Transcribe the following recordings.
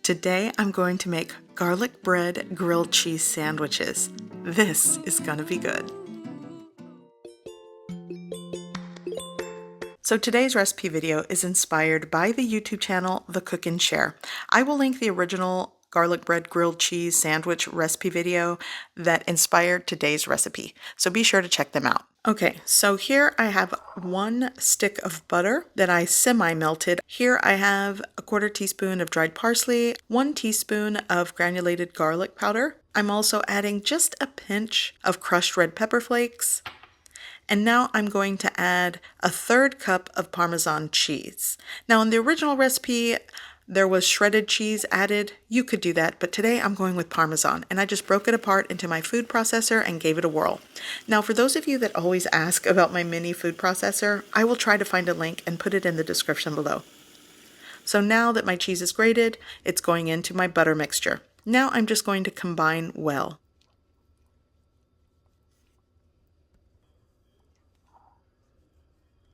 Today I'm going to make garlic bread grilled cheese sandwiches. This is gonna be good. So today's recipe video is inspired by the YouTube channel The CookNShare. I will link the original garlic bread grilled cheese sandwich recipe video that inspired today's recipe, so be sure to check them out. Okay, so here I have 1 stick of butter that I semi-melted. Here I have a 1/4 teaspoon of dried parsley, 1 teaspoon of granulated garlic powder. I'm also adding just a pinch of crushed red pepper flakes. And now I'm going to add a 1/3 cup of Parmesan cheese. Now in the original recipe, there was shredded cheese added. You could do that, but today I'm going with Parmesan, and I just broke it apart into my food processor and gave it a whirl. Now for those of you that always ask about my mini food processor, I will try to find a link and put it in the description below. So now that my cheese is grated, it's going into my butter mixture. Now I'm just going to combine well.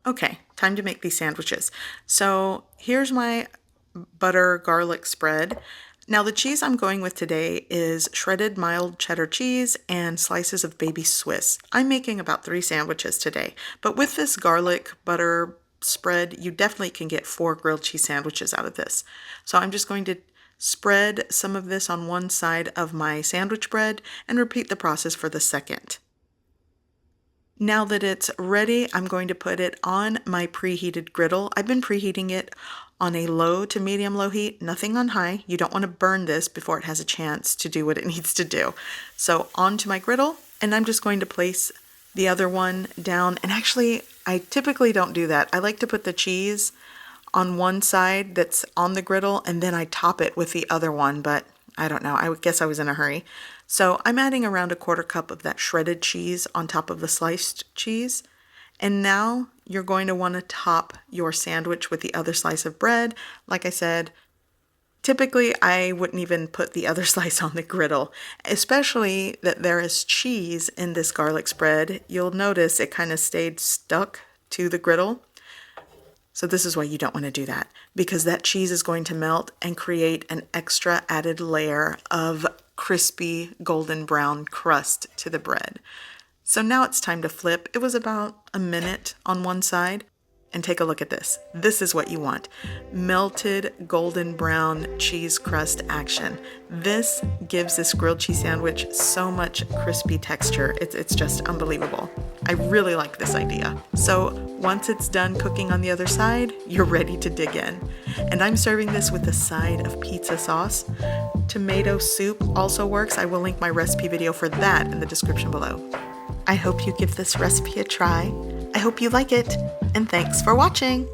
Okay, time to make these sandwiches. So here's my butter garlic spread. Now the cheese I'm going with today is shredded mild cheddar cheese and slices of baby Swiss. I'm making about 3 sandwiches today, but with this garlic butter spread, you definitely can get 4 grilled cheese sandwiches out of this. So I'm just going to spread some of this on one side of my sandwich bread and repeat the process for the second. Now that it's ready, I'm going to put it on my preheated griddle. I've been preheating it on a low to medium low heat, nothing on high. You don't want to burn this before it has a chance to do what it needs to do. So onto my griddle, and I'm just going to place the other one down. And actually, I typically don't do that. I like to put the cheese on one side that's on the griddle, and then I top it with the other one, but I don't know. I guess I was in a hurry. So I'm adding around a 1/4 cup of that shredded cheese on top of the sliced cheese. And now you're going to want to top your sandwich with the other slice of bread. Like I said, typically I wouldn't even put the other slice on the griddle, especially that there is cheese in this garlic spread. You'll notice it kind of stayed stuck to the griddle. So this is why you don't want to do that, because that cheese is going to melt and create an extra added layer of crispy golden brown crust to the bread. So now it's time to flip. It was about a minute on one side. And take a look at this. This is what you want. Melted golden brown cheese crust action. This gives this grilled cheese sandwich so much crispy texture. It's just unbelievable. I really like this idea. So once it's done cooking on the other side, you're ready to dig in. And I'm serving this with a side of pizza sauce. Tomato soup also works. I will link my recipe video for that in the description below. I hope you give this recipe a try. I hope you like it, and thanks for watching!